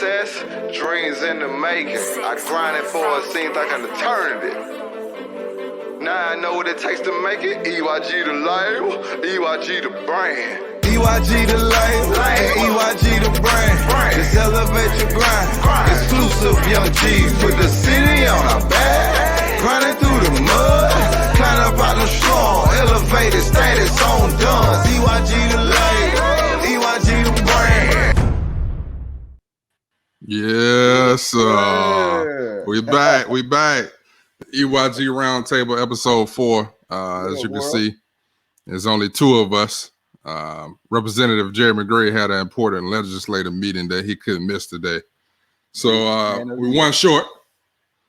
success, dreams in the making. I grinded for it, seems like an eternity. Now I know what it takes to make it. EYG the label, EYG the brand. EYG the label, and EYG the brand. Just elevate your grind. Exclusive young G's, put the city on our back. Grinding through the mud, climb up out the strong. Elevated status on done. EYG the label, EYG the brand. Yes, we back. EYG Roundtable episode 4. As you can see, there's only 2 of us. Representative Jeremy Gray had an important legislative meeting that he couldn't miss today. So we won short.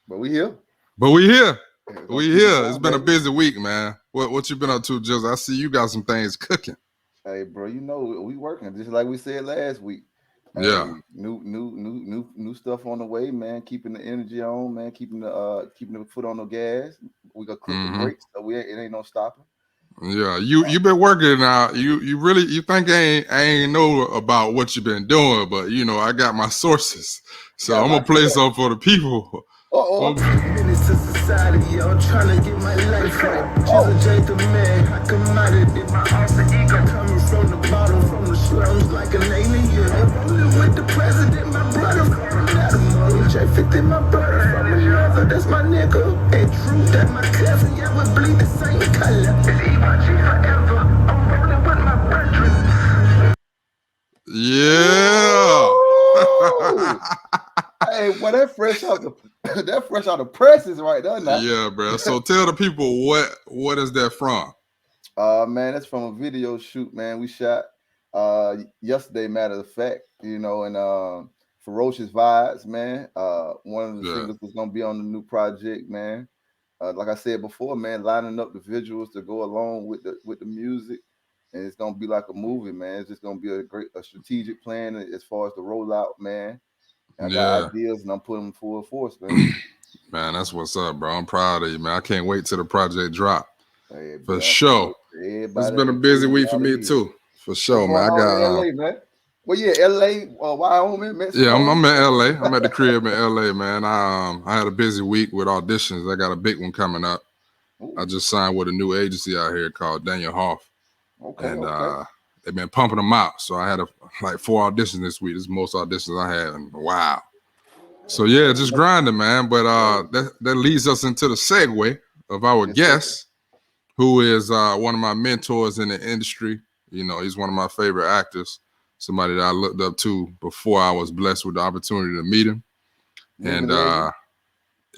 But we here. It's been a busy week, man. What you been up to, Jizzle? I see you got some things cooking. Hey, bro, you know we working just like we said last week. Yeah. New stuff on the way, man. Keeping the energy on, man. Keeping the foot on the gas. We got clip the brakes, so it ain't no stopping. Yeah, you been working out. You think I ain't know about what you been doing, but you know I got my sources, so I'm gonna play some for the people. Minutes to society, yo, trying to get my life right. Just a the man, I commodity. My alter ego coming from the bottom, from the slums like an alien. Rolling with the president, my brother from another mother. J50, my brother from another. That's my nigga. And true, that my cousin, yeah, we bleed the same color. It's EYG forever. I'm rolling with my brethren. Yeah. Hey, well, that fresh out the presses right there now. Yeah, bro. So tell the people what is that from? Man, that's from a video shoot, man. We shot yesterday, matter of fact, you know, and Ferocious Vibes, man. One of the singles that's gonna be on the new project, man. Like I said before, man, lining up the visuals to go along with the music. And it's gonna be like a movie, man. It's just gonna be a strategic plan as far as the rollout, man. I got ideas and I'm putting them full force, man. Man, that's what's up, bro. I'm proud of you, man. I can't wait till the project drop. Hey, for sure. It's been a busy week for me too. For sure, man. I got LA, man. Well, yeah, LA, Wyoming, Mexico. Yeah, I'm in LA. I'm at the crib in LA, man. I had a busy week with auditions. I got a big one coming up. Ooh. I just signed with a new agency out here called Daniel Hoff. Okay. They've been pumping them out. So I had like 4 auditions this week. This is the most auditions I had in a while. So yeah, just grinding, man. But that leads us into the segue of our guest, who is one of my mentors in the industry. You know, he's one of my favorite actors, somebody that I looked up to before I was blessed with the opportunity to meet him. And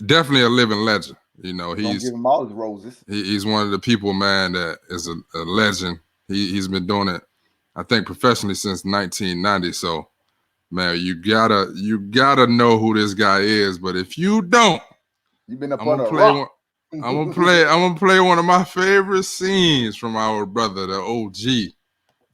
definitely a living legend. You know, he's give him all his roses. He's one of the people, man, that is a legend. He's been doing it, I think, professionally since 1990. So, man, you gotta know who this guy is. But if you don't, you've been up on a rock. I'm gonna play one of my favorite scenes from our brother, the OG.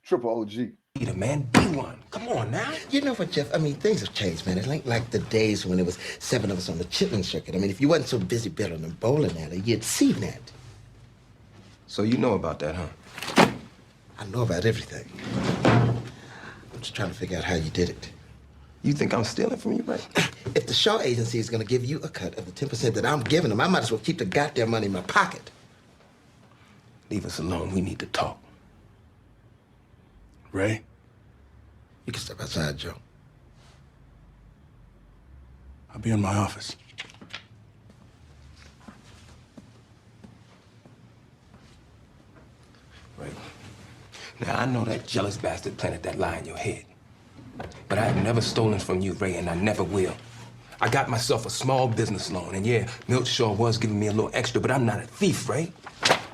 Triple OG. Peter, man, be one. Come on now. You know what, Jeff? I mean, things have changed, man. It ain't like the days when it was 7 of us on the chitlin circuit. I mean, if you wasn't so busy building a bowling alley, you'd see that. So you know about that, huh? I know about everything. I'm just trying to figure out how you did it. You think I'm stealing from you, right? If the Shaw agency is going to give you a cut of the 10% that I'm giving them, I might as well keep the goddamn money in my pocket. Leave us alone. We need to talk. Ray? You can step outside, Joe. I'll be in my office. Ray, now I know that jealous bastard planted that lie in your head. But I have never stolen from you, Ray, and I never will. I got myself a small business loan, and yeah, Milt Shaw was giving me a little extra, but I'm not a thief, Ray.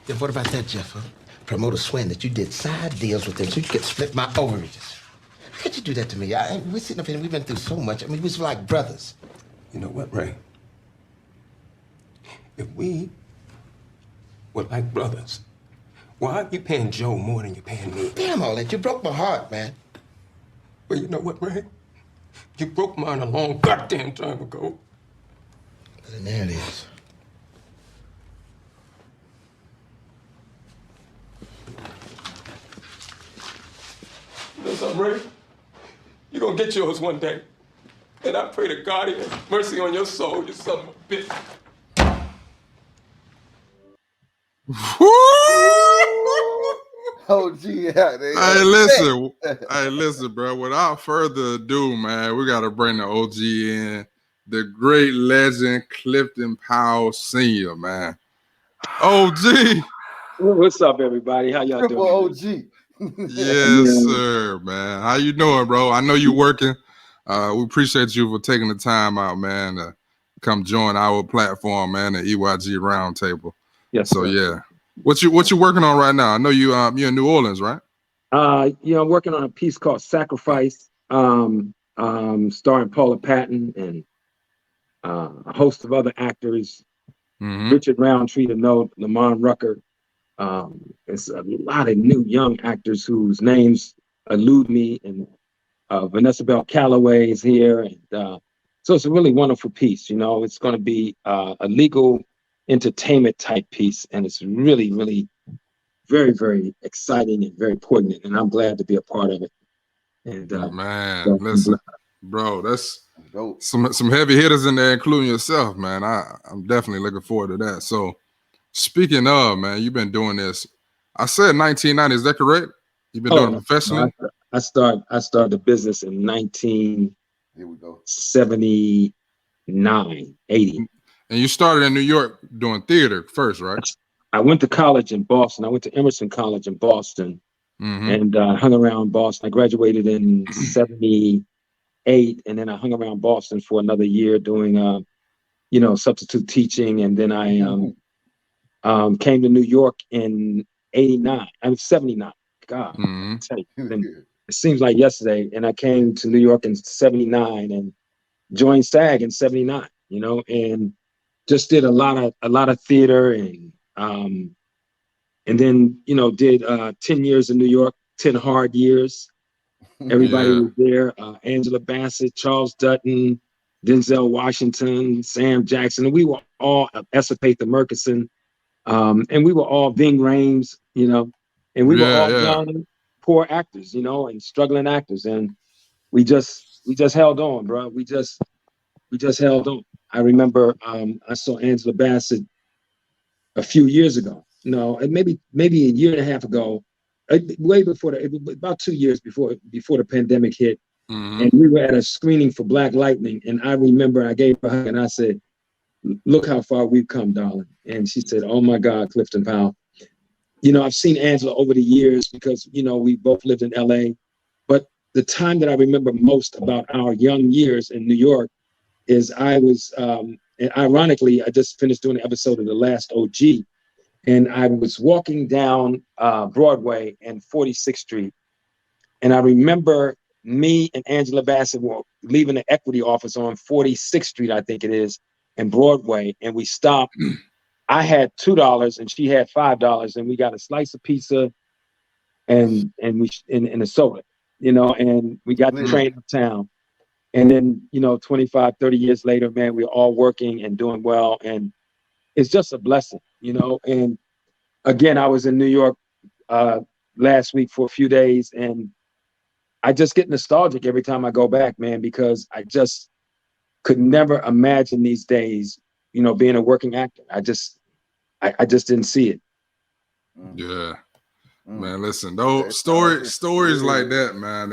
Yeah, what about that, Jeff? Huh? Promoter swearing that you did side deals with them so you could split my overages. How could you do that to me? We're sitting up here and we've been through so much. I mean, we was like brothers. You know what, Ray? If we were like brothers, why are you paying Joe more than you're paying me? Damn all that. You broke my heart, man. Well, you know what, Ray? You broke mine a long goddamn time ago. But then there it is. You know something, Ray? You're gonna get yours one day. And I pray to God he have mercy on your soul, you son of a bitch. OG out there. Hey, listen, bro. Without further ado, man, we gotta bring the OG in, the great legend Clifton Powell Sr., man. OG. What's up, everybody? How y'all doing? OG. Yes, sir, man. How you doing, bro? I know you're working. We appreciate you for taking the time out, man, to come join our platform, man, the EYG Roundtable. Yes. So sir. yeah, what you working on right now? I know you're in New Orleans, right? I'm working on a piece called "Sacrifice," starring Paula Patton and a host of other actors. Richard Roundtree, to know Lamont Rucker. It's a lot of new young actors whose names elude me, and Vanessa Bell Calloway is here, and so it's a really wonderful piece. It's going to be a legal entertainment type piece, and it's really, really very, very exciting and very poignant, and I'm glad to be a part of it. And man, listen, bro, that's some heavy hitters in there, including yourself, man. I'm definitely looking forward to that. So, speaking of, man, you've been doing this. I said 1990. Is that correct? You've been doing it professionally. I started the business in 1979, 80. And you started in New York doing theater first, right? I went to college in Boston. I went to Emerson College in Boston, and hung around Boston. I graduated in 78, and then I hung around Boston for another year doing, substitute teaching. And then I came to New York in 89. I'm 79. God, I tell you, it seems like yesterday. And I came to New York in 79 and joined SAG in 79. And just did a lot of theater, and then did 10 years in New York, 10 hard years. Everybody was there. Angela Bassett, Charles Dutton, Denzel Washington, Sam Jackson, and we were all Essa Paytha Murkison, and we were all Ving Rhames, and we were all young, poor actors, and struggling actors, and we just held on, bro. We just held on. I remember I saw Angela Bassett a few years ago. No, maybe a year and a half ago, way before about 2 years before the pandemic hit, and we were at a screening for Black Lightning, and I remember I gave her a hug and I said, "Look how far we've come, darling." And she said, "Oh my God, Clifton Powell." I've seen Angela over the years because we both lived in LA, but the time that I remember most about our young years in New York is I was, and ironically, I just finished doing an episode of The Last OG, and I was walking down Broadway and 46th Street, and I remember me and Angela Bassett were leaving the equity office on 46th Street, I think it is, and Broadway, and we stopped. I had $2 and she had $5, and we got a slice of pizza and a soda, and we got the train uptown. And then, 25, 30 years later, man, we're all working and doing well. And it's just a blessing, And again, I was in New York last week for a few days, and I just get nostalgic every time I go back, man, because I just could never imagine these days, being a working actor. I just didn't see it. Yeah. Man, listen, those stories like that, man,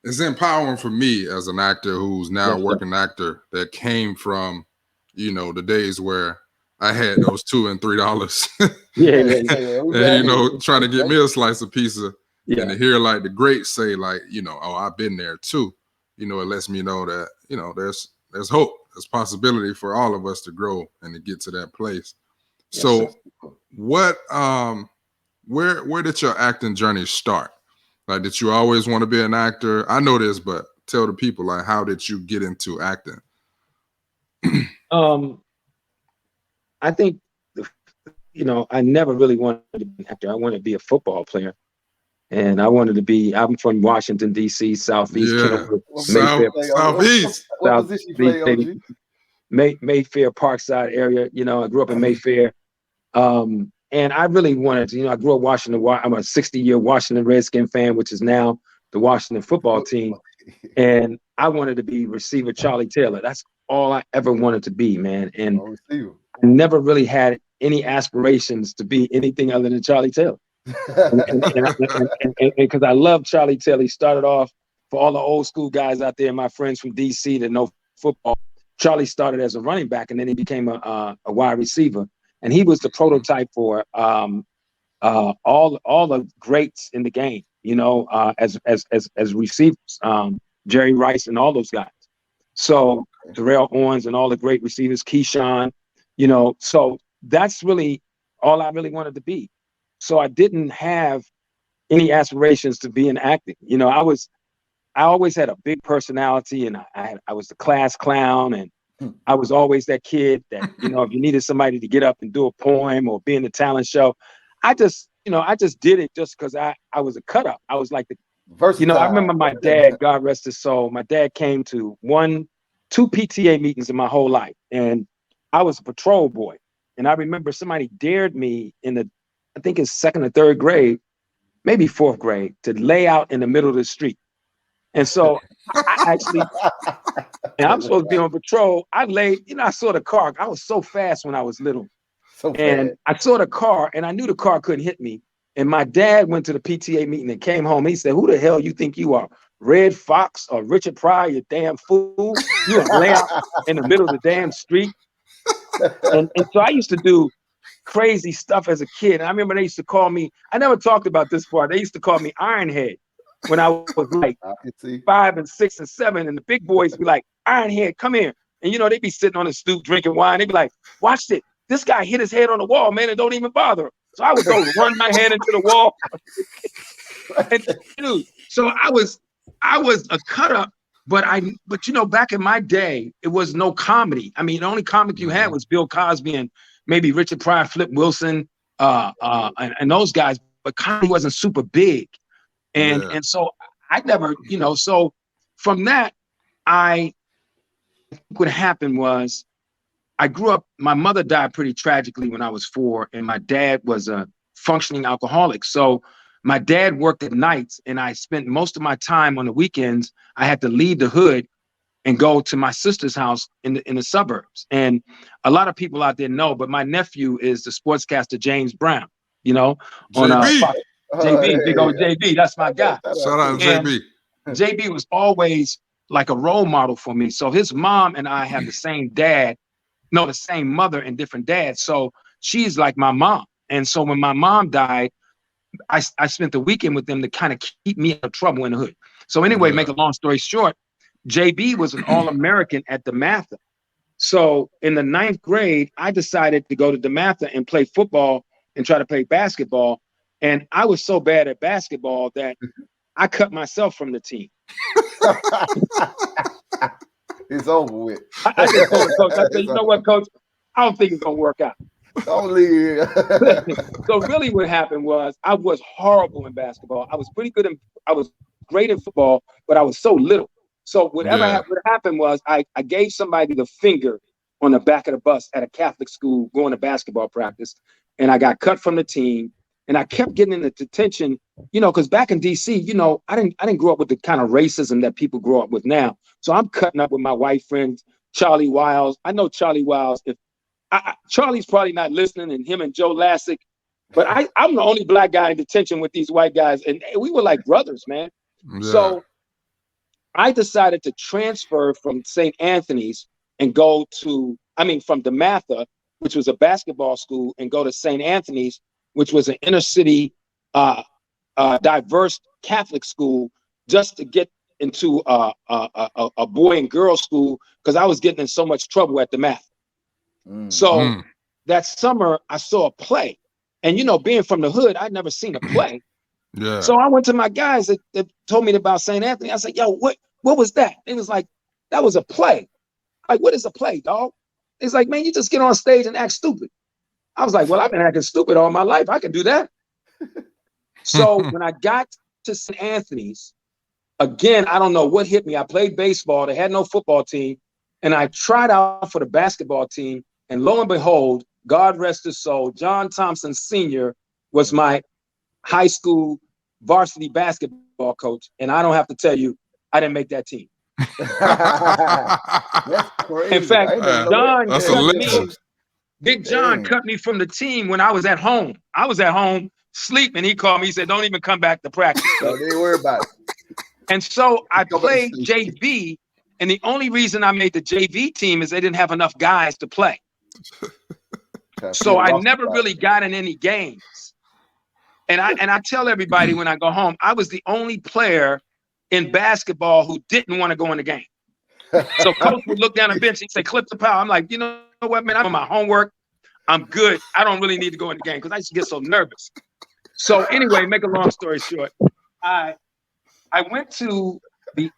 it's empowering for me as an actor who's now a working actor that came from, the days where I had those $2 and $3. And, trying to get me a slice of pizza. Yeah. And to hear like the greats say, like, oh, I've been there too. It lets me know that, there's hope, there's possibility for all of us to grow and to get to that place. Yes, so what where did your acting journey start? Like, did you always want to be an actor? I know this, but tell the people, like, how did you get into acting? I think, I never really wanted to be an actor. I wanted to be a football player. And I wanted to be, I'm from Washington, D.C., Southeast. Mayfair. Southeast. What position you play, OG? Mayfair, Parkside area. I grew up in Mayfair. And I really wanted to, I grew up watching I'm a 60-year Washington Redskin fan, which is now the Washington football team. And I wanted to be receiver Charlie Taylor. That's all I ever wanted to be, man. And I never really had any aspirations to be anything other than Charlie Taylor. And because I love Charlie Taylor. He started off, for all the old school guys out there, my friends from DC that know football, Charlie started as a running back and then he became a wide receiver. And he was the prototype for all the greats in the game, you know, as receivers, Jerry Rice and all those guys. So Terrell Owens and all the great receivers, Keyshawn, you know, so that's really all I really wanted to be. So I didn't have any aspirations to be in acting. You know, I always had a big personality, and I was the class clown, and I was always that kid that, you know, if you needed somebody to get up and do a poem or be in the talent show, I just did it just because I was a cut up. I was like you know, I remember my dad, God rest his soul, my dad came to 2 PTA meetings in my whole life, and I was a patrol boy. And I remember somebody dared me I think it's 2nd or 3rd grade, maybe 4th grade, to lay out in the middle of the street. And so I actually, and I'm supposed to be on patrol. I laid, you know, I saw the car. I was so fast when I was little. And I saw the car and I knew the car couldn't hit me. And my dad went to the PTA meeting and came home. He said, "Who the hell you think you are? Red Fox or Richard Pryor, you damn fool? You gonna lay out in the middle of the damn street?" And so I used to do crazy stuff as a kid. And I remember they used to call me, I never talked about this part. They used to call me Ironhead when I was like 5 and 6 and 7. And the big boys be like, "Ironhead, come here." And, you know, they'd be sitting on the stoop drinking wine. They'd be like, "Watch it. This guy hit his head on the wall, man, and don't even bother him." So I would go run my head into the wall. And, dude, so I was a cut up, but you know, back in my day, it was no comedy. I mean, the only comic you had was Bill Cosby and maybe Richard Pryor, Flip Wilson, and those guys, but comedy wasn't super big. And so I never, you know, so from that, what happened was I grew up, my mother died pretty tragically when I was 4, and my dad was a functioning alcoholic. So my dad worked at nights, and I spent most of my time on the weekends. I had to leave the hood and go to my sister's house in the suburbs. And a lot of people out there know, but my nephew is the sportscaster James Brown, you know, on JB. JB, big old JB, that's my guy. Shout out to JB. JB was always like a role model for me. So his mom and I have the same mother and different dads. So she's like my mom. And so when my mom died, I spent the weekend with them to kind of keep me out of trouble in the hood. So anyway, make a long story short, JB was an All-American at DeMatha. So in the 9th grade, I decided to go to DeMatha and play football and try to play basketball. And I was so bad at basketball that I cut myself from the team. It's over with. I just told the coach, I said, "You know what, coach? I don't think it's going to work out." Don't leave. So really what happened was I was horrible in basketball. I was pretty good I was great in football, but I was so little. So what happened was I gave somebody the finger on the back of the bus at a Catholic school going to basketball practice, and I got cut from the team. And I kept getting into detention, you know, because back in DC, you know, I didn't grow up with the kind of racism that people grow up with now. So I'm cutting up with my white friend, Charlie Wiles. I know Charlie Wiles. Charlie's probably not listening, and him and Joe Lassick, but I'm the only black guy in detention with these white guys. And we were like brothers, man. Yeah. So I decided to transfer from St. Anthony's and from DeMatha, which was a basketball school, and go to St. Anthony's, which was an inner city, diverse Catholic school, just to get into a boy and girl school, because I was getting in so much trouble at DeMatha. So that summer I saw a play, and you know, being from the hood, I'd never seen a play. So I went to my guys that told me about St. Anthony. I said, "Yo, what was that?" It was like, "That was a play." Like, "What is a play, dog?" It's like, "Man, you just get on stage and act stupid." I was like, "Well, I've been acting stupid all my life. I can do that." So when I got to St. Anthony's, again, I don't know what hit me. I played baseball. They had no football team. And I tried out for the basketball team. And lo and behold, God rest his soul, John Thompson Sr. was my high school varsity basketball coach. And I don't have to tell you, I didn't make that team. That's crazy. In fact, John that's a cut legend. me. Big John cut me from the team when I was at home. I was at home sleeping. He called me. He said, "Don't even come back to practice." Don't even worry about it. And so I played JV, and the only reason I made the JV team is they didn't have enough guys to play. So I never really got in any games. And I tell everybody when I go home, I was the only player in basketball who didn't want to go in the game. So coach would look down the bench and say, Clifton Powell. I'm like, you know what, man, I'm on my homework. I'm good. I don't really need to go in the game because I used to get so nervous. So anyway, make a long story short, I went to the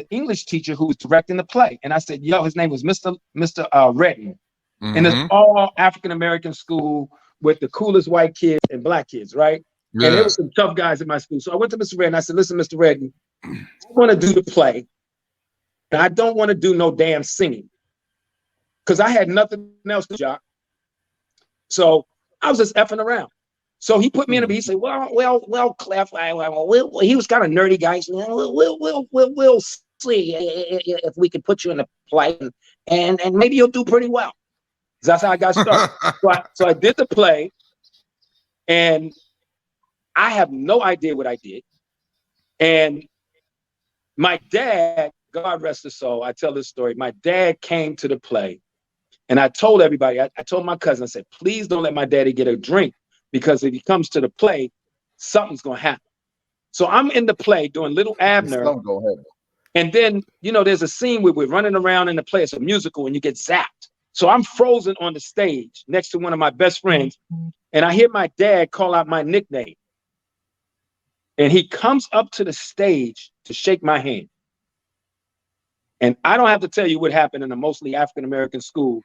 English teacher who was directing the play. And I said, yo, his name was Mr. Redden. And it's all African-American school with the coolest white kids and black kids, right? Yeah. And there were some tough guys in my school. So I went to Mr. Redden. I said, listen, Mr. Redden, I want to do the play. And I don't want to do no damn singing. Because I had nothing else to do. So I was just effing around. So he put me in a beat. He said, well, Clef, he was kind of nerdy guy. He said, we'll see if we can put you in the play and maybe you'll do pretty well. That's how I got started. So I did the play, and I have no idea what I did. And my dad, God rest his soul, I tell this story. My dad came to the play, and I told everybody, I told my cousin, I said, please don't let my daddy get a drink, because if he comes to the play, something's going to happen. So I'm in the play doing Little Abner. And then, you know, there's a scene where we're running around in the play. It's a musical, and you get zapped. So I'm frozen on the stage next to one of my best friends, and I hear my dad call out my nickname. And he comes up to the stage to shake my hand. And I don't have to tell you what happened in a mostly African-American school.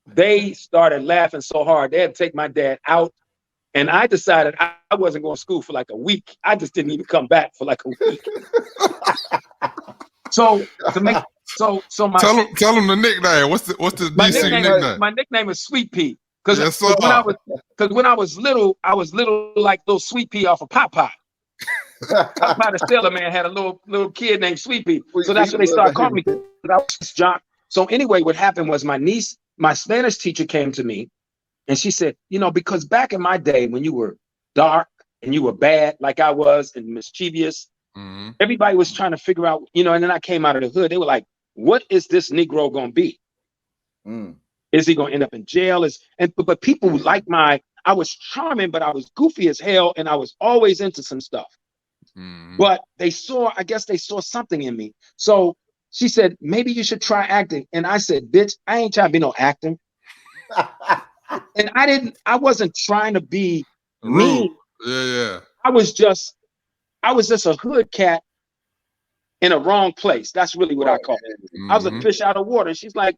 They started laughing so hard, they had to take my dad out. And I decided I wasn't going to school for like a week. I just didn't even come back for like a week. So my tell him the nickname. What's the DC nickname? My nickname is Sweet Pea. Because when I was little like little Sweet Pea off of Popeye. Popeye the Sailor Man had a little kid named Sweet Pea. So that's what they started calling me. I was John. So anyway, what happened was my Spanish teacher came to me, and she said, you know, because back in my day when you were dark and you were bad like I was and mischievous, everybody was trying to figure out, you know, and then I came out of the hood. They were like, what is this Negro going to be? Is he going to end up in jail? But people like I was charming, but I was goofy as hell. And I was always into some stuff. But I guess they saw something in me. So she said, maybe you should try acting. And I said, bitch, I ain't trying to be no actor. And I wasn't trying to be mean. Yeah. I was just a hood cat in a wrong place. That's really what I call it. I was a fish out of water. She's like,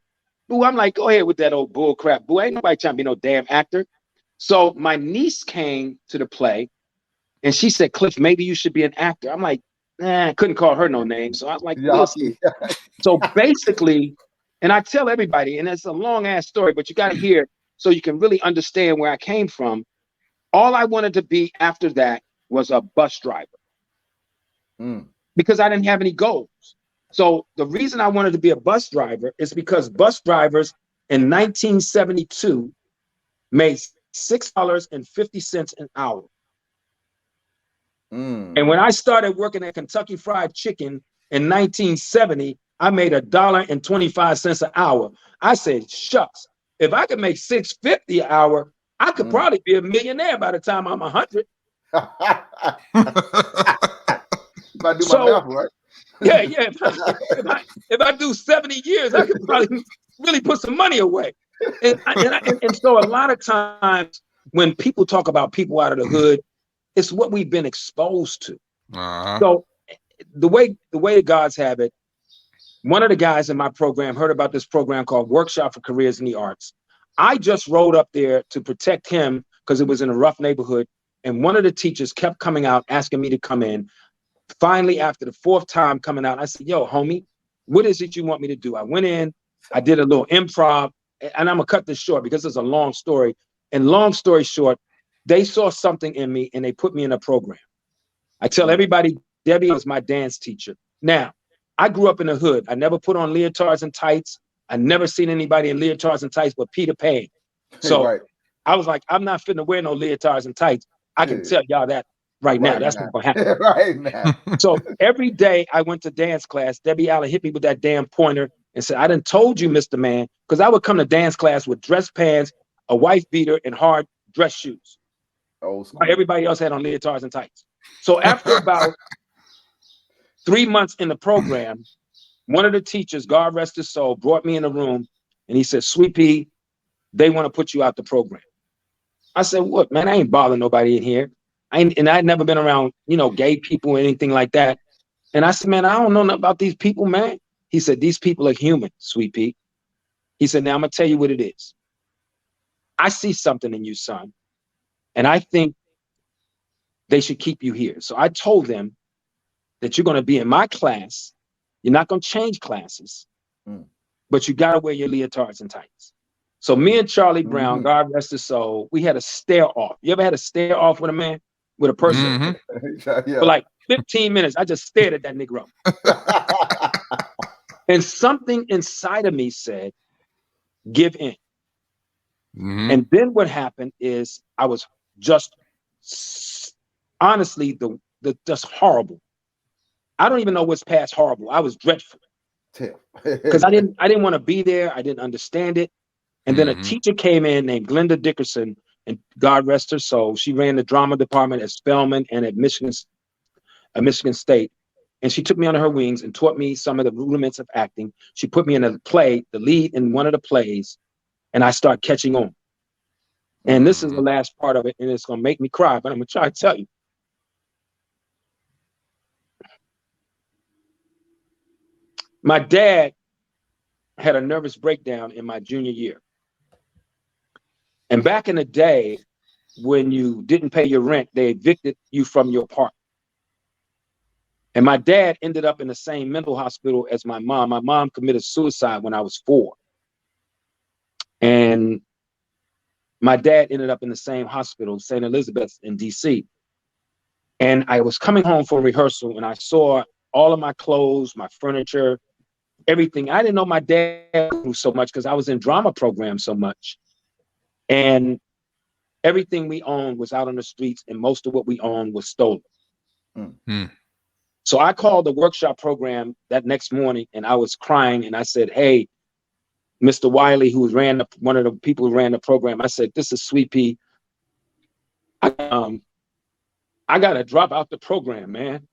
boo, I'm like, go ahead with that old bull crap. Boo, ain't nobody trying to be no damn actor. So my niece came to the play and she said, Cliff, maybe you should be an actor. I'm like, I couldn't call her no name. So I was like, we'll see. So basically, and I tell everybody, and it's a long ass story, but you got to hear so you can really understand where I came from. All I wanted to be after that was a bus driver. Because I didn't have any goals. So the reason I wanted to be a bus driver is because bus drivers in 1972 made $6.50 an hour. And when I started working at Kentucky Fried Chicken in 1970, I made $1.25 an hour. I said, shucks, if I could make $6.50 an hour, I could probably be a millionaire by the time I'm 100. If I do my math right. Yeah. If I do 70 years, I could probably really put some money away. And so a lot of times when people talk about people out of the hood, it's what we've been exposed to. So the way the gods have it, one of the guys in my program heard about this program called Workshop for Careers in the Arts. I just rode up there to protect him because it was in a rough neighborhood. And one of the teachers kept coming out, asking me to come in. Finally, after the fourth time coming out, I said, yo, homie, what is it you want me to do? I went in, I did a little improv, and I'm gonna cut this short because it's a long story. And long story short, they saw something in me and they put me in a program. I tell everybody, Debbie was my dance teacher. Now, I grew up in the hood. I never put on leotards and tights. I never seen anybody in leotards and tights but Peter Pan. So right. I was like, I'm not finna wear no leotards and tights. I can tell y'all that right now. That's not gonna happen. Right now. So every day I went to dance class, Debbie Allen hit me with that damn pointer and said, I done told you, Mr. Man, because I would come to dance class with dress pants, a wife beater, and hard dress shoes. Old school. Everybody else had on leotards and tights. So after about 3 months in the program, one of the teachers, God rest his soul, brought me in a room and he said, Sweet Pea, they want to put you out the program. I said, what, man, I ain't bothering nobody in here. And I'd never been around, gay people or anything like that. And I said, man, I don't know nothing about these people, man. He said, these people are human, Sweet Pea. He said, now I'm going to tell you what it is. I see something in you, son. And I think they should keep you here. So I told them that you're going to be in my class. You're not going to change classes, but you got to wear your leotards and tights. So me and Charlie Brown, God rest his soul, we had a stare off. You ever had a stare off with a man, with a person? For like 15 minutes, I just stared at that Negro. And something inside of me said, give in. And then what happened is I was just, honestly, just horrible. I don't even know what's past horrible. I was dreadful. Because I didn't want to be there. I didn't understand it. And then a teacher came in named Glenda Dickerson, and God rest her soul. She ran the drama department at Spelman and at Michigan State. And she took me under her wings and taught me some of the rudiments of acting. She put me in a play, the lead in one of the plays, and I start catching on. And this is the last part of it, and it's going to make me cry, but I'm going to try to tell you. My dad had a nervous breakdown in my junior year. And back in the day, when you didn't pay your rent, they evicted you from your apartment. And my dad ended up in the same mental hospital as my mom. My mom committed suicide when I was 4. And my dad ended up in the same hospital, St. Elizabeth's in DC. And I was coming home from rehearsal and I saw all of my clothes, my furniture, everything. I didn't know my dad knew so much because I was in drama programs so much. And everything we owned was out on the streets, and most of what we owned was stolen. So I called the workshop program that next morning, and I was crying, and I said, hey, Mr. Wiley, who ran one of the people who ran the program, I said, this is Sweet Pea. I got to drop out the program, man.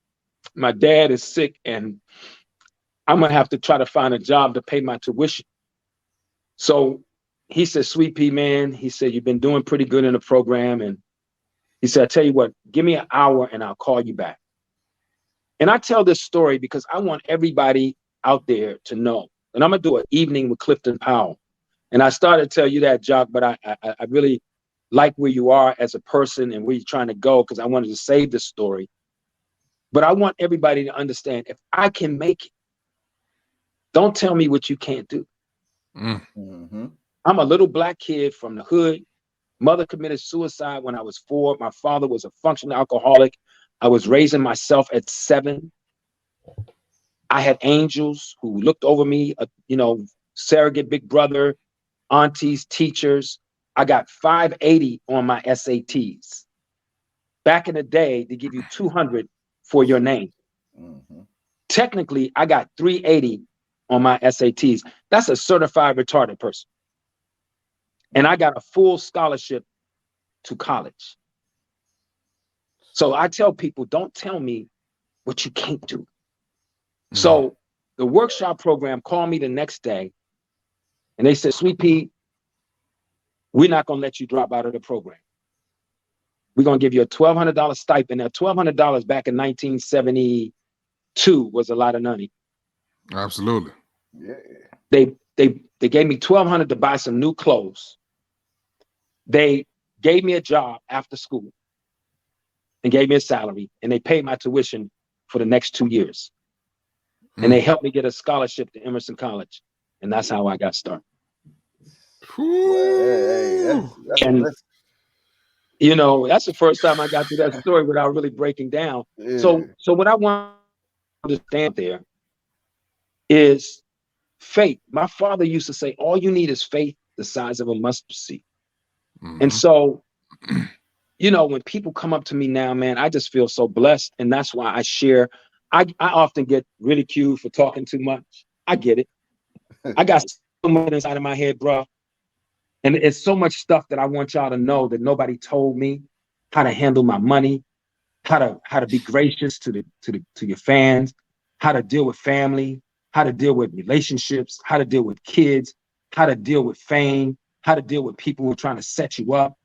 My dad is sick, and I'm going to have to try to find a job to pay my tuition. So he said, Sweet Pea, man, he said, you've been doing pretty good in the program. And he said, I tell you what, give me an hour and I'll call you back. And I tell this story because I want everybody out there to know. And I'm going to do an evening with Clifton Powell. And I started to tell you that, Jock, but I really like where you are as a person and where you're trying to go, because I wanted to save this story. But I want everybody to understand, if I can make it, don't tell me what you can't do. I'm a little black kid from the hood. Mother committed suicide when I was 4. My father was a functional alcoholic. I was raising myself at 7. I had angels who looked over me, surrogate big brother, aunties, teachers. I got 580 on my SATs. Back in the day, they give you 200 for your name. Technically, I got 380 on my SATs. That's a certified retarded person. And I got a full scholarship to college. So I tell people, don't tell me what you can't do. So the workshop program called me the next day and they said, Sweet Pea, we're not going to let you drop out of the program. We're going to give you a $1,200 stipend. Now, $1,200 back in 1972 was a lot of money. Absolutely. Yeah. They gave me $1,200 to buy some new clothes. They gave me a job after school and gave me a salary, and they paid my tuition for the next 2 years. And they helped me get a scholarship to Emerson College. And that's how I got started. Well, that's the first time I got through that story without really breaking down. So what I want to understand there is faith. My father used to say, all you need is faith the size of a mustard seed. And so, you know, when people come up to me now, man, I just feel so blessed. And that's why I share. I often get ridiculed for talking too much. I get it. I got so much inside of my head, bro. And it's so much stuff that I want y'all to know that nobody told me. How to handle my money, how to be gracious to your fans, how to deal with family, how to deal with relationships, how to deal with kids, how to deal with fame, how to deal with people who are trying to set you up.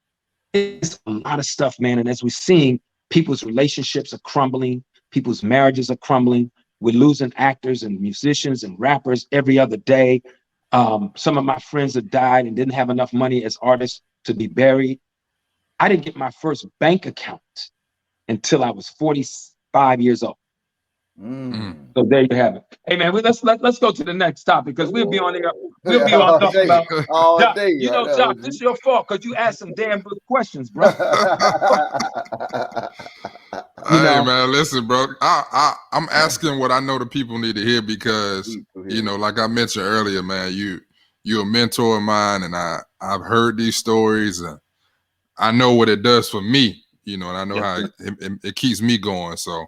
It's a lot of stuff, man. And as we're seeing, people's relationships are crumbling, people's marriages are crumbling. We're losing actors and musicians and rappers every other day. Some of my friends have died and didn't have enough money as artists to be buried. I didn't get my first bank account until I was 45 years old. So there you have it. Hey man, let's go to the next topic because we'll be on there. We'll be on talking about all Jock, day. you know, Jock, this is your fault because you asked some damn good questions, bro. Hey man, listen, bro. I'm asking what I know the people need to hear because you know, like I mentioned earlier, man, you're a mentor of mine, and I've heard these stories, and I know what it does for me, you know, and I know how it keeps me going. So,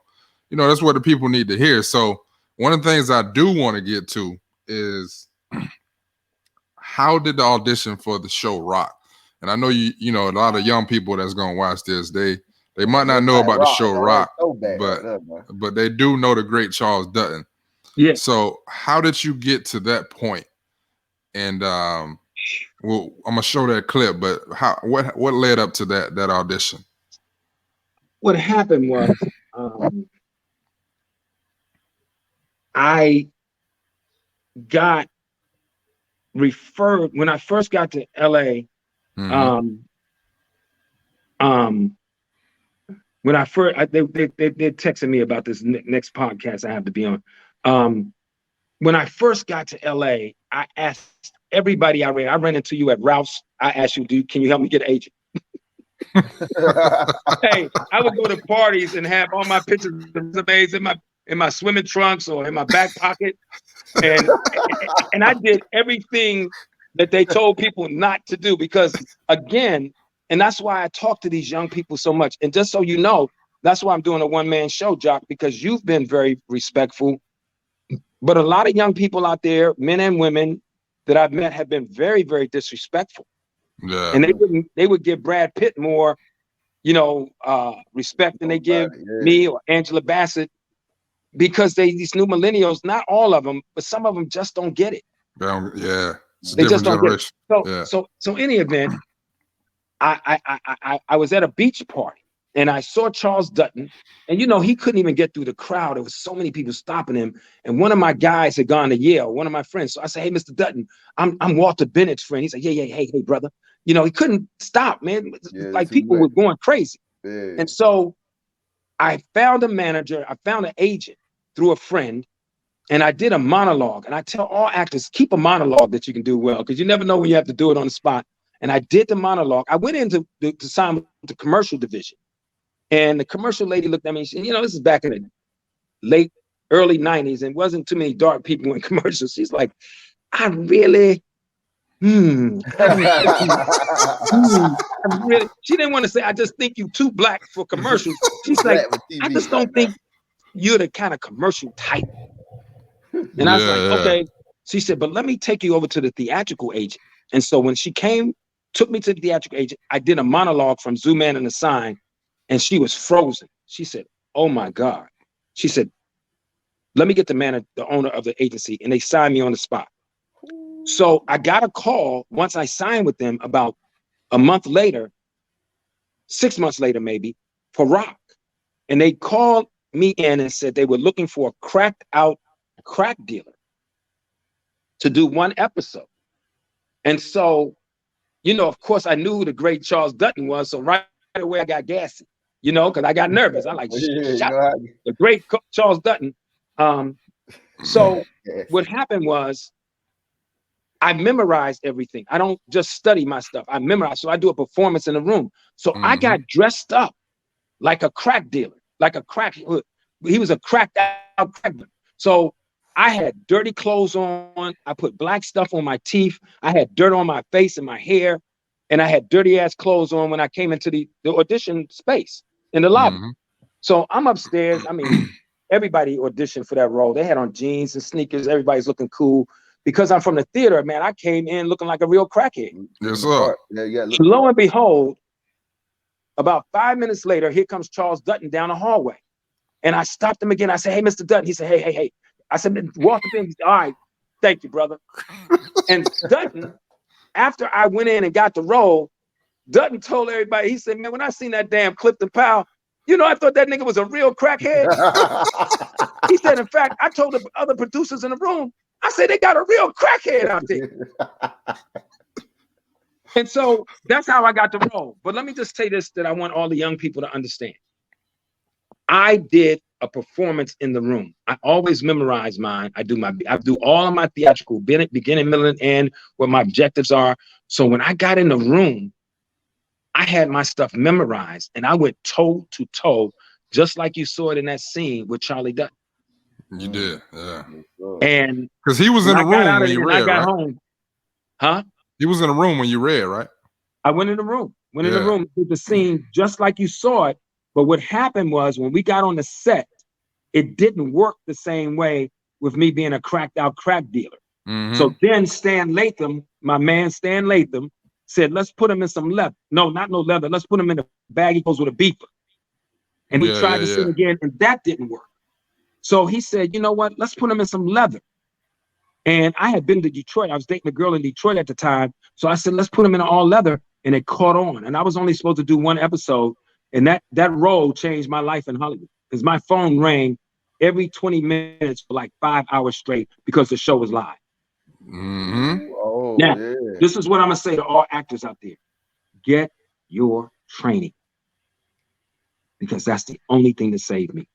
you know, that's what the people need to hear. So one of the things I do want to get to is how did the audition for the show rock? And I know you know, a lot of young people that's gonna watch this, they might not know about the show rock, but they do know the great Charles Dutton. Yeah. So how did you get to that point? And well, I'm gonna show that clip, but what led up to that audition? What happened was I got referred when I first got to LA. When I first they texted me about this next podcast I have to be on. When I first got to LA, I asked everybody I ran into you at Ralph's. I asked you, can you help me get an agent? Hey, I would go to parties and have all my pictures and resumes in my swimming trunks or in my back pocket. And I did everything that they told people not to do because again, and that's why I talk to these young people so much. And just so you know, that's why I'm doing a one-man show, Jock, because you've been very respectful. But a lot of young people out there, men and women that I've met have been very, very disrespectful. Yeah. And they would give Brad Pitt more, you know, respect than they give me or Angela Bassett because these new millennials, not all of them, but some of them just don't get it. Yeah. They just don't get it. So in any event, I was at a beach party and I saw Charles Dutton, and you know, he couldn't even get through the crowd. There was so many people stopping him. And one of my guys had gone to Yale, one of my friends. So I said, hey, Mr. Dutton, I'm Walter Bennett's friend. He said, yeah, hey, brother. You know, he couldn't stop, man. Like people were going crazy. And so I found a manager, I found an agent through a friend, and I did a monologue. And I tell all actors, keep a monologue that you can do well, because you never know when you have to do it on the spot. And I did the monologue. I went into to sign with the commercial division. And the commercial lady looked at me and she said, you know, this is back in the early 90s, and wasn't too many dark people in commercials. She's like, I really, she didn't want to say, I just think you too black for commercials. She's like, I just don't think you're the kind of commercial type. And I was like, okay. She said, but let me take you over to the theatrical agent. And so when she took me to the theatrical agent, I did a monologue from Zoo Man and the Sign, and she was frozen. She said, oh my God. She said, let me get the owner of the agency, and they signed me on the spot. So I got a call once I signed with them about a month later, 6 months later maybe, for Rock. And they called me in and said they were looking for a cracked out crack dealer to do one episode. And so, you know, of course I knew who the great Charles Dutton was. So right away I got gassy, you know, because I got nervous. I like, the great Charles Dutton. So what happened was I memorized everything. I don't just study my stuff. I memorize. So I do a performance in the room. So I got dressed up like a crack dealer, like a crack. He was a cracked out crack dealer. So I had dirty clothes on. I put black stuff on my teeth. I had dirt on my face and my hair. And I had dirty ass clothes on when I came into the audition space in the lobby. Mm-hmm. So I'm upstairs. I mean, everybody auditioned for that role. They had on jeans and sneakers. Everybody's looking cool. Because I'm from the theater, man, I came in looking like a real crackhead. Yes, sir. Yeah. Lo and behold, about 5 minutes later, here comes Charles Dutton down the hallway. And I stopped him again. I said, hey, Mr. Dutton. He said, hey. I said, walk up in. All right, thank you, brother. And Dutton, after I went in and got the role, Dutton told everybody, he said, man, when I seen that damn Clifton Powell, I thought that nigga was a real crackhead. He said, in fact, I told the other producers in the room, I said, they got a real crackhead out there. And so that's how I got the role. But let me just say this that I want all the young people to understand. I did a performance in the room. I always memorize mine. I do all of my theatrical, beginning, middle, and end, what my objectives are. So when I got in the room, I had my stuff memorized and I went toe to toe, just like you saw it in that scene with Charlie Dutton. You did, yeah. And because he was in the room when you read, I got right? home. Huh? He was in the room when you read, right? I went in the room. Did the scene just like you saw it. But what happened was when we got on the set, it didn't work the same way with me being a cracked out crack dealer. Mm-hmm. So then Stan Latham, my man Stan Latham, said, let's put him in some leather. No, not no leather. Let's put him in a bag. He goes with a beeper. And he tried to sing again, and that didn't work. So he said, you know what? Let's put him in some leather. And I had been to Detroit. I was dating a girl in Detroit at the time. So I said, let's put him in all leather. And it caught on. And I was only supposed to do one episode. And that role changed my life in Hollywood. Because my phone rang every 20 minutes for like 5 hours straight because the show was live. Mm-hmm. Oh, now, yeah. This is what I'm going to say to all actors out there. Get your training. Because that's the only thing that saved me.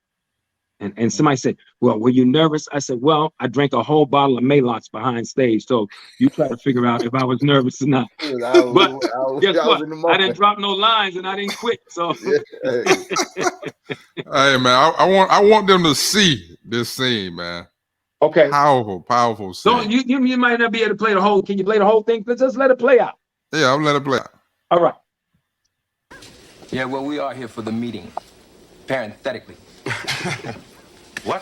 And somebody said, well, were you nervous? I said, well, I drank a whole bottle of Maalox behind stage. So you try to figure out if I was nervous or not. But guess what? I didn't drop no lines and I didn't quit. So hey man, I want them to see this scene, man. Okay. Powerful scene. So you might not be able to play the whole. Can you play the whole thing? Just let it play out. Yeah, I'll let it play out. All right. Yeah, well, we are here for the meeting. Parenthetically. What?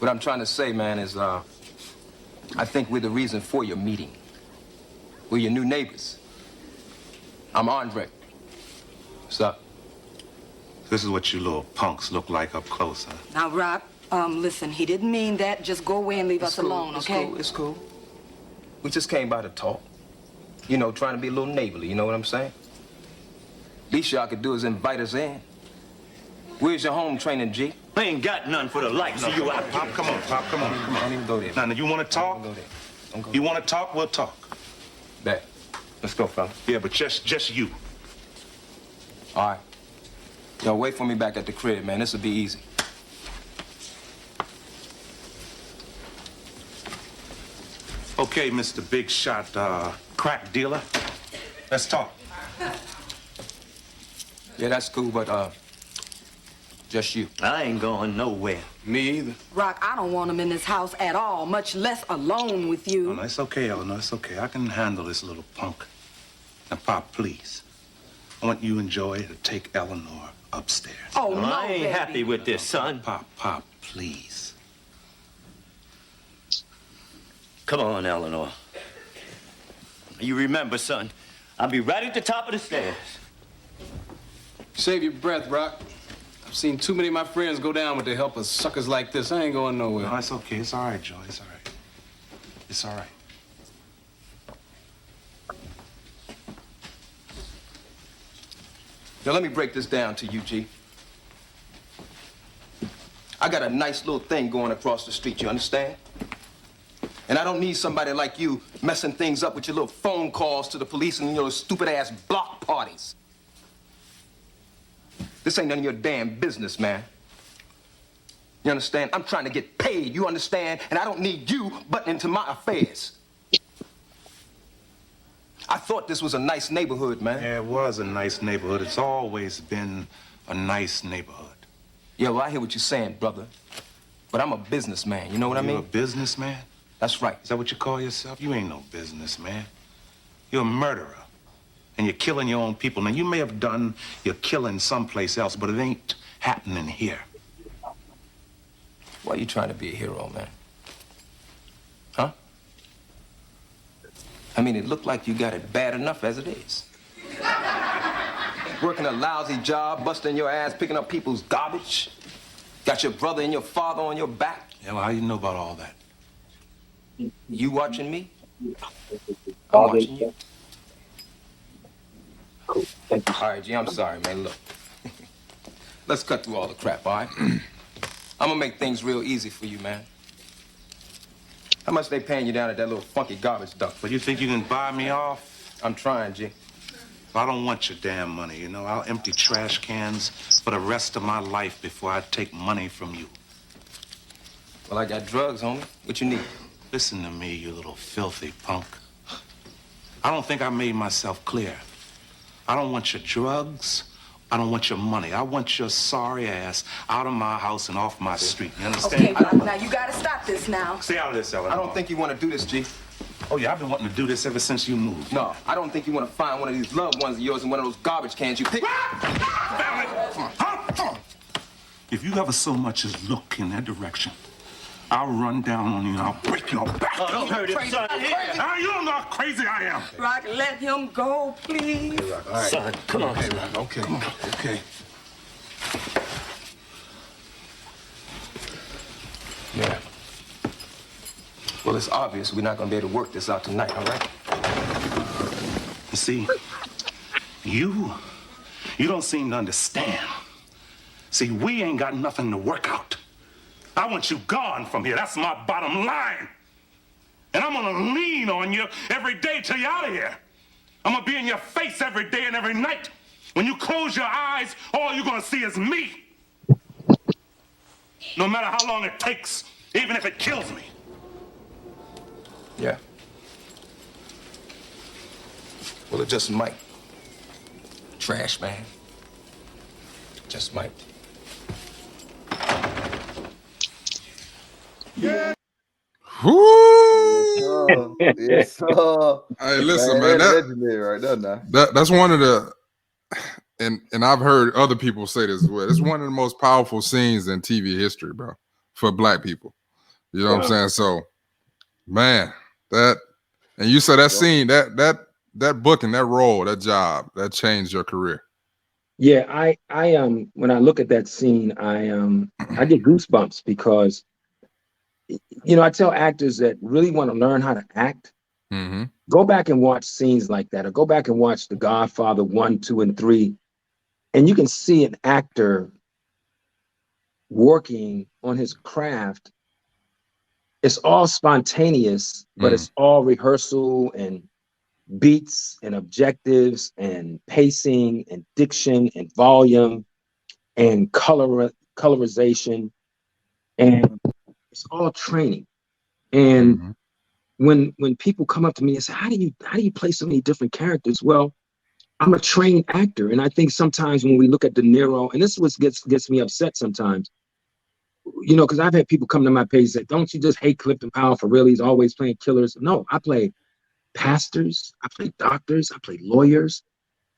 What I'm trying to say, man, is I think we're the reason for your meeting. We're your new neighbors. I'm Andre. What's up? This is what you little punks look like up close, huh? Now, Rock, listen, he didn't mean that. Just go away and leave us alone, okay? It's cool. We just came by to talk. You know, trying to be a little neighborly, you know what I'm saying? Least y'all could do is invite us in. Where's your home training, G? I ain't got none for the likes of you out. Pop, come on. Don't even go there. Now, you want to talk? Don't go there. Don't go You want to talk? We'll talk. there. Let's go, fella. Yeah, but just you. All right. Yo, wait for me back at the crib, man. This'll be easy. Okay, Mr. Big Shot crack dealer. Let's talk. Yeah, that's cool, but just you. I ain't going nowhere. Me either. Rock, I don't want him in this house at all, much less alone with you. Oh, no, it's okay, Eleanor. It's okay. I can handle this little punk. Now, Pop, please. I want you and Joy to take Eleanor upstairs. Oh, Well, no, I ain't baby. happy with this, son. Pop, please. Come on, Eleanor. You remember, son, I'll be right at the top of the stairs. Save your breath, Rock. I've seen too many of my friends go down with the help of suckers like this. I ain't going nowhere. No, it's okay. It's all right, Joy. It's all right. It's all right. Now, let me break this down to you, G. I got a nice little thing going across the street, you understand? And I don't need somebody like you messing things up with your little phone calls to the police and your stupid-ass block parties. This ain't none of your damn business, man. You understand? I'm trying to get paid, you understand? And I don't need you butting into my affairs. I thought this was a nice neighborhood, man. Yeah, it was a nice neighborhood. It's always been a nice neighborhood. Yeah, well, I hear what you're saying, brother. but I'm a businessman. You know what I mean? You're a businessman? That's right. Is that what you call yourself? You ain't no businessman. You're a murderer. And you're killing your own people. Now, you may have done your killing someplace else, but it ain't happening here. Why are you trying to be a hero, man? Huh? I mean, it looked like you got it bad enough as it is. Working a lousy job, busting your ass, picking up people's garbage. Got your brother and your father on your back. Yeah, well, how you know about all that? You watching me? I'm watching you. Cool. Thank you. All right, G, I'm sorry, man. Look. Let's cut through all the crap, all right? I'm gonna make things real easy for you, man. How much they paying you down at that little funky garbage dump? But you think you can buy me off? I'm trying, G. I don't want your damn money, you know. I'll empty trash cans for the rest of my life before I take money from you. Well, I got drugs, homie. What you need? Listen to me, you little filthy punk. I don't think I made myself clear. I don't want your drugs. I don't want your money. I want your sorry ass out of my house and off my street. You understand? Okay, now you gotta stop this now. Stay out of this, Ellen. I don't think you want to do this, G. Oh, yeah, I've been wanting to do this ever since you moved. No, I don't think you want to find one of these loved ones of yours in one of those garbage cans you pick. If you ever so much as look in that direction, I'll run down on you and I'll break your back. Oh, don't hurt him, son. Now you don't know how crazy I am. Rock, let him go, please. Hey, Rock, all right. Son, come on. Hey, Rock, okay. Come on. Okay. Yeah. Well, it's obvious we're not going to be able to work this out tonight, all right? You see, you don't seem to understand. See, we ain't got nothing to work out. I want you gone from here. That's my bottom line. And I'm gonna lean on you every day till you're out of here. I'm gonna be in your face every day and every night. When you close your eyes, all you're gonna see is me. No matter how long it takes, even if it kills me. Yeah. Well, it just might. Trash, man. Just might. Yeah. Woo! Yes, sir. Hey, listen, man. That, legendary right there now. That's one of the, and I've heard other people say this as well. It's one of the most powerful scenes in TV history, bro, for Black people. You know what I'm saying? So, man, that, and you said that scene, that book and that role, that job, that changed your career. Yeah, I when I look at that scene, I get goosebumps because, you know, I tell actors that really want to learn how to act, go back and watch scenes like that, or go back and watch The Godfather 1, 2, and 3, and you can see an actor working on his craft. It's all spontaneous, but it's all rehearsal and beats and objectives and pacing and diction and volume and colorization, and it's all training. And when people come up to me and say, how do you play so many different characters? Well, I'm a trained actor, and I think sometimes when we look at De Niro, and this is what gets me upset sometimes, you know, because I've had people come to my page and say, don't you just hate Clifton Powell for real? He's always playing killers. No, I play pastors, I play doctors, I play lawyers,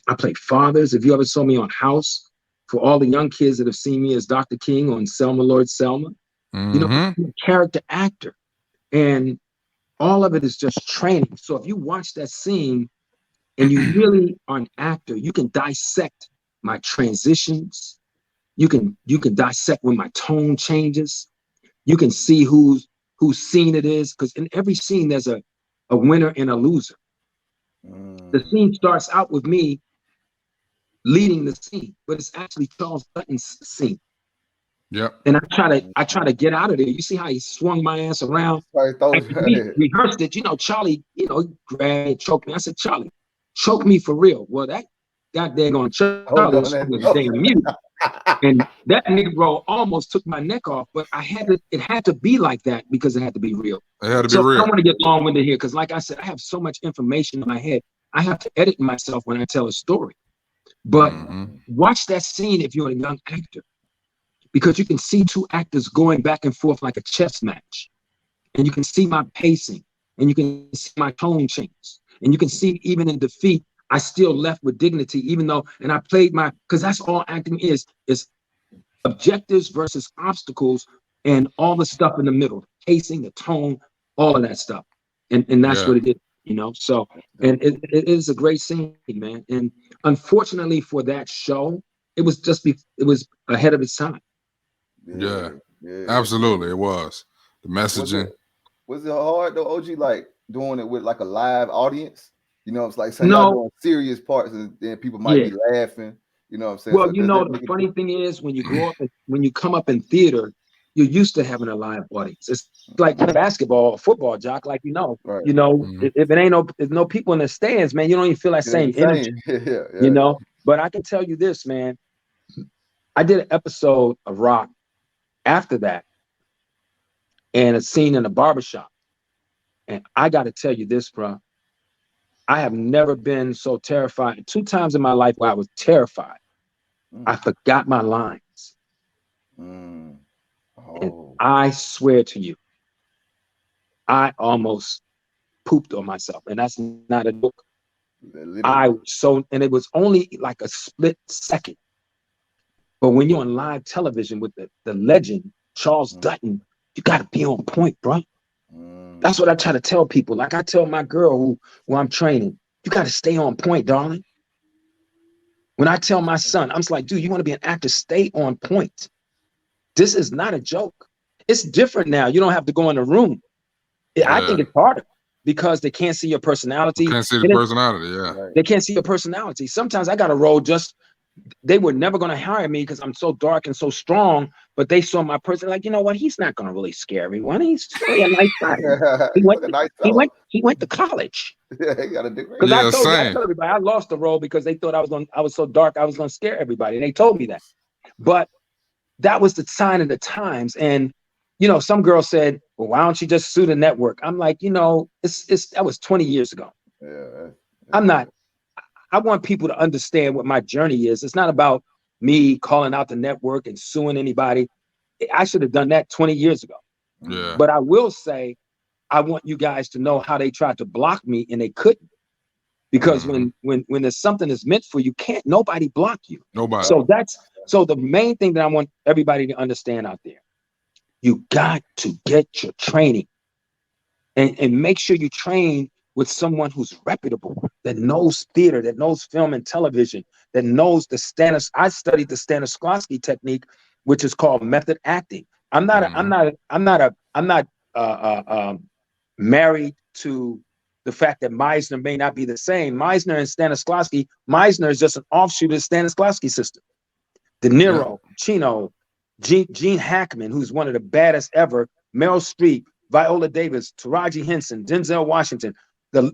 I play fathers. If you ever saw me on House, for all the young kids that have seen me as Dr. King on Selma, Lord Selma, you know, I'm a character actor, and all of it is just training. So if you watch that scene and you really are an actor, you can dissect my transitions. You can dissect when my tone changes. You can see whose scene it is, because in every scene there's a winner and a loser. The scene starts out with me leading the scene, but it's actually Charles Dutton's scene. Yeah. And I try to get out of there. You see how he swung my ass around? We rehearsed it. You know, Charlie, you know, grabbed me and choked me. I said, Charlie, choke me for real. Well, that goddamn Charlie was damn mute. And that Negro almost took my neck off, but it had to be like that because it had to be real. It had to be real. I don't want to get long-winded here because, like I said, I have so much information in my head. I have to edit myself when I tell a story. But watch that scene if you're a young actor, because you can see two actors going back and forth like a chess match. And you can see my pacing, and you can see my tone change. And you can see even in defeat, I still left with dignity, even though, and I played because that's all acting is objectives versus obstacles and all the stuff in the middle, pacing, the tone, all of that stuff. And that's what it is, you know? So, and it is a great scene, man. And unfortunately for that show, it was ahead of its time. Yeah, absolutely. It was. The messaging. Was it hard though, OG, like doing it with like a live audience? You know, it's like saying No. y'all doing serious parts and then people might be laughing. You know what I'm saying? Well, so you know, the funny thing is when you grow up, when you come up in theater, you're used to having a live audience. It's like basketball or football, Jock, like you know, if it ain't if no people in the stands, man, you don't even feel that same energy. You know, but I can tell you this, man. I did an episode of Rock after that and a scene in a barbershop. And I got to tell you this, bro. I have never been so terrified. 2 times in my life where I was terrified. I forgot my lines. And I swear to you, I almost pooped on myself. And that's not a joke. And it was only like a split second. But when you're on live television with the legend, Charles Dutton, you got to be on point, bro. That's what I try to tell people. Like I tell my girl who I'm training, you got to stay on point, darling. When I tell my son, I'm just like, dude, you want to be an actor, stay on point. This is not a joke. It's different now. You don't have to go in the room. I think it's harder because they can't see your personality. Can't see the personality, They can't see your personality. Sometimes I got a role they were never going to hire me because I'm so dark and so strong, but they saw my person like, you know what? He's not going to really scare everyone. He's really a nice guy. He went to college. Yeah, he got a degree. Because I told everybody I lost the role because they thought I was so dark, I was going to scare everybody. And they told me that. But that was the sign of the times. And, you know, some girl said, well, why don't you just sue the network? I'm like, you know, that was 20 years ago. I want people to understand what my journey is. It's not about me calling out the network and suing anybody. I should have done that 20 years ago. Yeah. But I will say, I want you guys to know how they tried to block me and they couldn't. Because when there's something that's meant for you, can't nobody block you. Nobody. So the main thing that I want everybody to understand out there, you got to get your training and make sure you train with someone who's reputable, that knows theater, that knows film and television, that knows I studied the Stanislavski technique, which is called method acting. I'm not married to the fact that Meisner may not be the same. Meisner and Stanislavski, Meisner is just an offshoot of the Stanislavski system. De Niro, Chino, Gene Hackman, who's one of the baddest ever, Meryl Streep, Viola Davis, Taraji Henson, Denzel Washington,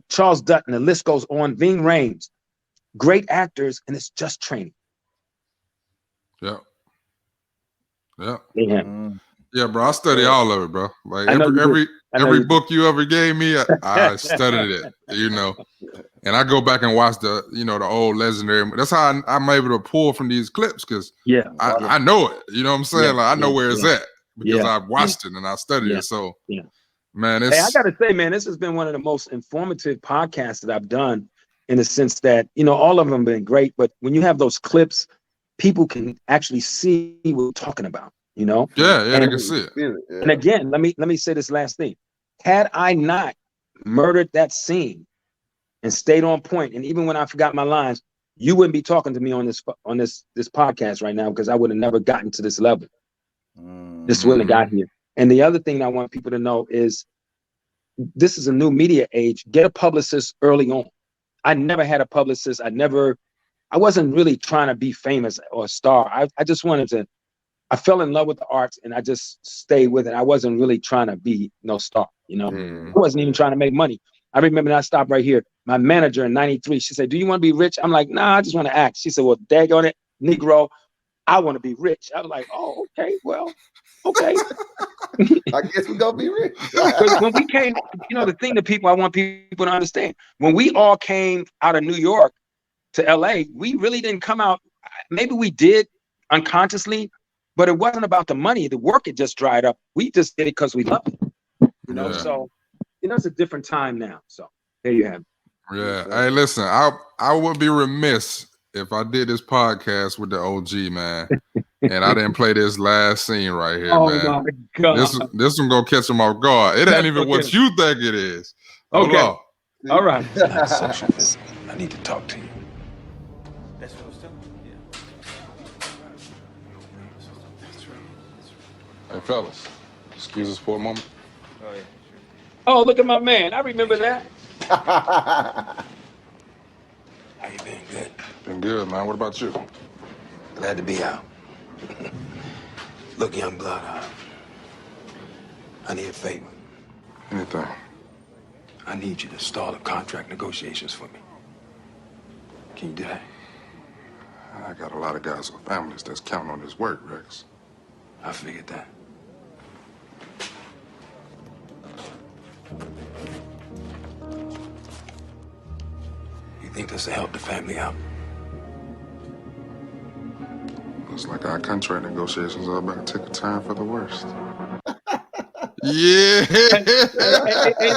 Charles Dutton, the list goes on, Ving Rhames, great actors, and it's just training. Yeah. Yeah, bro. I study all of it, bro. Like every book you ever gave me, I studied it, you know. And I go back and watch the old legendary. That's how I'm able to pull from these clips because I know it. You know what I'm saying? Like I know where it's at because I've watched it and I studied it. So man, I gotta say, man, this has been one of the most informative podcasts that I've done in the sense that, you know, all of them have been great, but when you have those clips, people can actually see what we're talking about, you know? Yeah, they can see it. And again, let me say this last thing. Had I not murdered that scene and stayed on point, and even when I forgot my lines, you wouldn't be talking to me on this podcast right now because I would have never gotten to this level. This wouldn't have got here. And the other thing I want people to know is this is a new media age. Get a publicist early on. I never had a publicist. I wasn't really trying to be famous or a star. I just wanted to, I fell in love with the arts and I just stayed with it. I wasn't really trying to be no star, you know? I wasn't even trying to make money. I remember, and I stopped right here. My manager in 93, she said, do you want to be rich? I'm like, nah, I just want to act. She said, well, daggone it, Negro, I want to be rich. I was like, oh, okay, well, okay. I guess we're going to be rich. When we came, you know, the thing that I want people to understand, when we all came out of New York to LA, we really didn't come out. Maybe we did unconsciously, but it wasn't about the money. The work had just dried up. We just did it because we loved it. You know, so it's a different time now. So there you have it. Yeah. Hey, listen, I would be remiss if I did this podcast with the OG, man, and I didn't play this last scene right here, man. Oh my God. This one gonna catch him off guard. It ain't even what you think it is. Okay. Hold on. All right. Tonight's social visit. I need to talk to you. That's what I was telling you. Hey, fellas, excuse us for a moment. Oh, yeah. Oh, look at my man. I remember that. How you been? Good? Been good, man. What about you? Glad to be out. Look, young blood, I need a favor. Anything. I need you to stall the contract negotiations for me. Can you do that? I got a lot of guys with families that's counting on this work, Rex. I figured that. You think this will help the family out? Looks like our contract negotiations are about to take a turn for the worst. Yeah. Ain't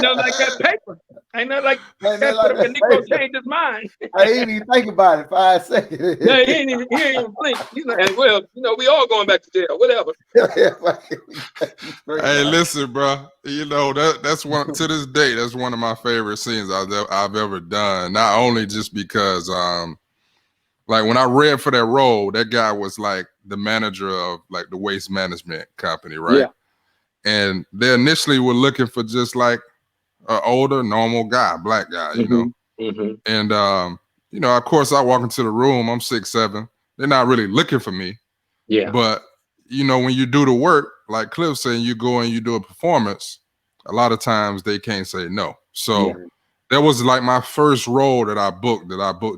nothing like that paper. Ain't nothing like that like paper. that Nico paper. changed his mind. I ain't even think about it 5 seconds. Yeah, he ain't even think. He's like, well, we all going back to jail, whatever. Hey, listen, bro. You know that's one to this day. That's one of my favorite scenes I've ever done. Not only just because, like when I read for that role, that guy was like the manager of like the waste management company, right? Yeah. And they initially were looking for just like an older, normal guy, black guy, you know. Mm-hmm. And you know, of course, I walk into the room. I'm 6'7". They're not really looking for me. Yeah. But you know, when you do the work, like Cliff saying, you go and you do a performance, a lot of times they can't say no. So that was like my first role that I booked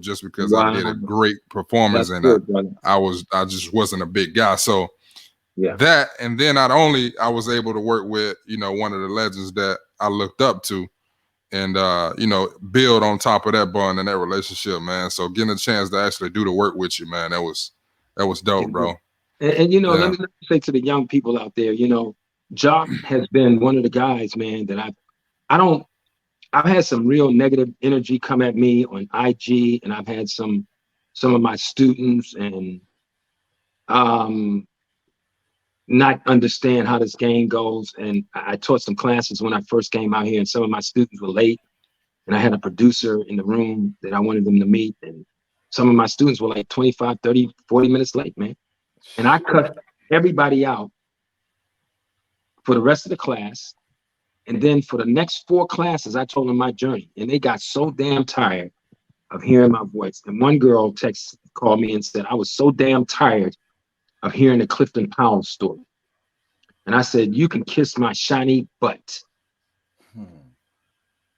just because I did a great performance. That's and good, I just wasn't a big guy. So yeah. that, and then not only I was able to work with, you know, one of the legends that I looked up to, and you know, build on top of that bond and that relationship, man. So getting a chance to actually do the work with you, man, that was dope, bro. And you know, let me say to the young people out there, you know, Jock has been one of the guys, man, that I've had some real negative energy come at me on IG, and I've had some of my students and not understand how this game goes. And I taught some classes when I first came out here, and some of my students were late, and I had a producer in the room that I wanted them to meet, and some of my students were like 25, 30, 40 minutes late, man. And I cut everybody out for the rest of the class. And then for the next 4 classes, I told them my journey, and they got so damn tired of hearing my voice. And one girl called me and said, I was so damn tired of hearing the Clifton Powell story. And I said, you can kiss my shiny butt.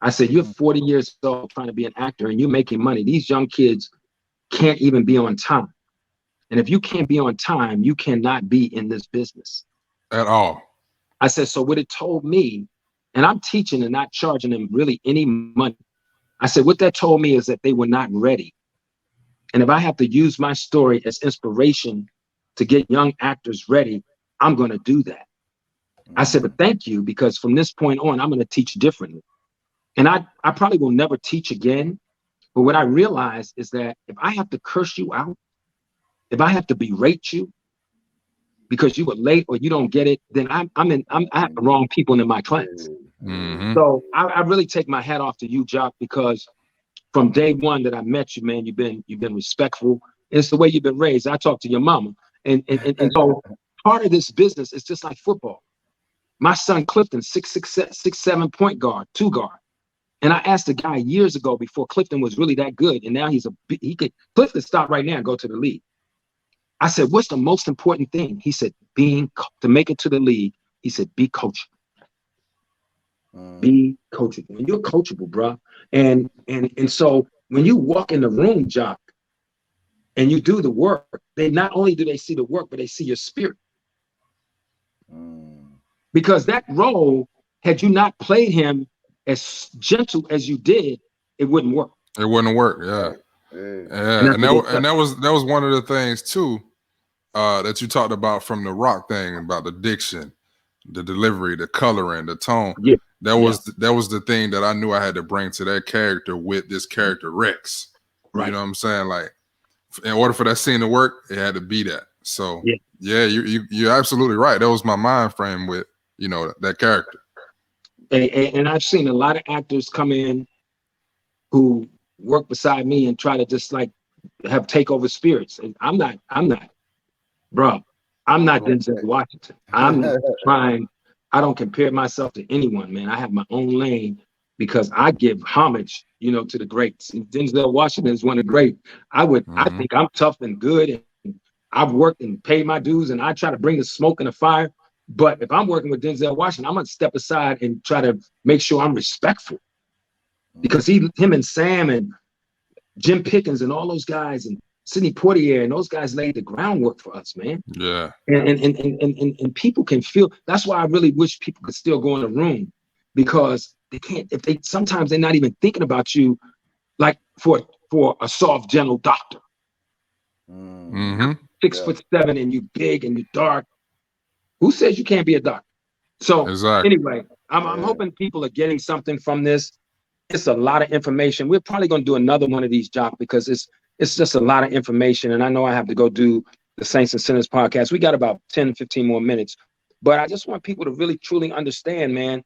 I said, you're 40 years old trying to be an actor and you're making money. These young kids can't even be on time. And if you can't be on time, you cannot be in this business. At all. I said, so what it told me, and I'm teaching and not charging them really any money. I said, what that told me is that they were not ready. And if I have to use my story as inspiration to get young actors ready, I'm going to do that. I said, but thank you, because from this point on, I'm going to teach differently. And I probably will never teach again. But what I realized is that if I have to curse you out, if I have to berate you because you were late or you don't get it, then I have the wrong people in my class. Mm-hmm. So I really take my hat off to you, Jock, because from day one that I met you, man, you've been respectful. It's the way you've been raised. I talked to your mama. And so part of this business is just like football. My son Clifton, 6'7" point guard, 2 guard. And I asked the guy years ago before Clifton was really that good, and now Clifton stop right now and go to the league. I said, what's the most important thing? He said, to make it to the league, he said, be coachable. Be coachable. And you're coachable, bro. And so when you walk in the room, Jock, and you do the work, they not only do they see the work, but they see your spirit. Because that role, had you not played him as gentle as you did, it wouldn't work. It wouldn't work, yeah. And that was one of the things too. that you talked about from the Rock thing about the diction, the delivery, the coloring, the tone. Yeah. That was the thing that I knew I had to bring to that character with this character Rex. Right. You know what I'm saying? Like, in order for that scene to work, it had to be that. So yeah, you're absolutely right. That was my mind frame with, you know, that character. And I've seen a lot of actors come in who work beside me and try to just like have takeover spirits. And I'm not, bro. I'm not Denzel Washington. I'm trying. I don't compare myself to anyone, man. I have my own lane because I give homage, you know, to the greats. And Denzel Washington is one of the great. I think I'm tough and good, and I've worked and paid my dues, and I try to bring the smoke and the fire. But if I'm working with Denzel Washington, I'm gonna step aside and try to make sure I'm respectful, because him and Sam and Jim Pickens and all those guys and Sidney Poitier and those guys laid the groundwork for us, man. Yeah. And people can feel. That's why I really wish people could still go in the room, because they can't. If they sometimes they're not even thinking about you, like for a soft, gentle doctor. 6'7" and you big and you dark. Who says you can't be a doctor? So anyway, I'm hoping people are getting something from this. It's a lot of information. We're probably going to do another one of these, Jock, because it's just a lot of information. And I know I have to go do the Saints and Sinners podcast. We got about 10, 15 more minutes. But I just want people to really, truly understand, man,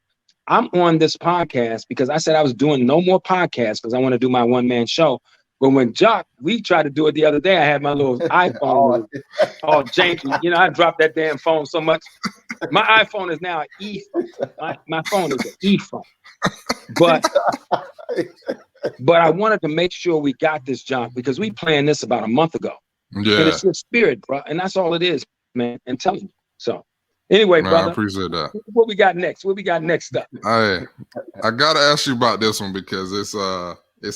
I'm on this podcast because I said I was doing no more podcasts because I want to do my one-man show. But when Jock, we tried to do it the other day, I had my little iPhone all janky. You know, I dropped that damn phone so much. My iPhone is now an E phone. My phone is an E phone. But I wanted to make sure we got this, John, because we planned this about a month ago. Yeah. And it's your spirit, bro. And that's all it is, man. And telling you. So anyway, man, brother. I appreciate that. What we got next? What we got next up? I gotta ask you about this one because it's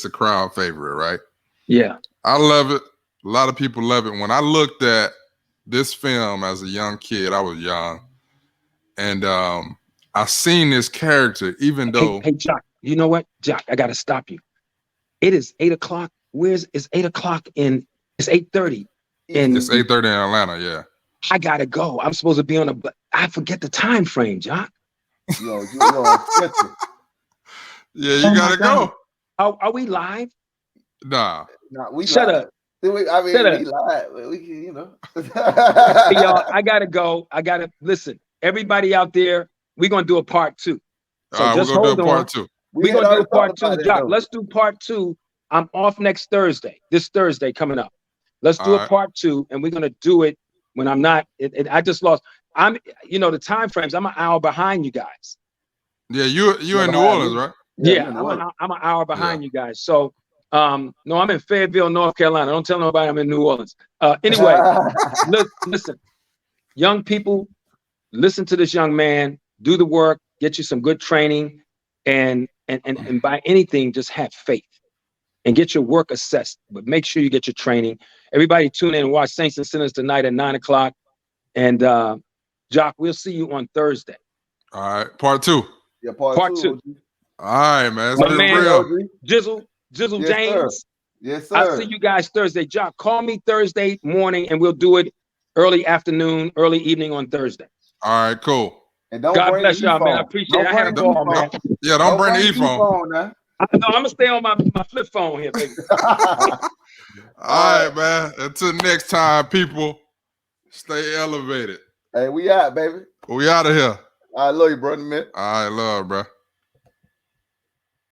a crowd favorite, right? Yeah. I love it. A lot of people love it. When I looked at this film as a young kid, I was young, and I seen this character, even though Hey, Jock, you know what? Jock, I gotta stop you. It is 8 o'clock. It's 8 o'clock it's 8:30. It's 8:30 in Atlanta, yeah. I gotta go. I'm supposed to be on I forget the time frame, Jock. Yo, yeah, you gotta go. Are we live? Nah, we shut live. up. We live. We can, you know. Hey, y'all, I gotta go. Listen. Everybody out there, we're gonna do a part 2. So just hold on. Part 2. We're gonna do a part 2. Jock, let's do part 2. I'm off next Thursday. This Thursday coming up. Let's do a part 2, and we're gonna do it when I'm not. I just lost. The time frames. I'm an hour behind you guys. Yeah, you're in New Orleans, right? Yeah, I'm an hour behind you guys. So, no, I'm in Fayetteville, North Carolina. Don't tell nobody I'm in New Orleans. Anyway, listen, young people, listen to this young man. Do the work. Get you some good training, and by anything, just have faith and get your work assessed. But make sure you get your training. Everybody, tune in and watch Saints and Sinners tonight at 9 o'clock. And Jock, we'll see you on Thursday. All right, part 2. Yeah, part 2. All right, man. It's my been man, real. Jizzle yes, James. Sir. Yes, sir. I'll see you guys Thursday. Jock, call me Thursday morning, and we'll do it early afternoon, early evening on Thursday. All right, cool. And don't God bring bless the y'all, e-phone. man. I appreciate it. I had a ball, man. Yeah, don't bring the e-phone now. No, I'm gonna stay on my flip phone here, baby. All right, man. Until next time, people, stay elevated. Hey, we out, baby. We out of here. I love you, brother, man. All right, love, bro.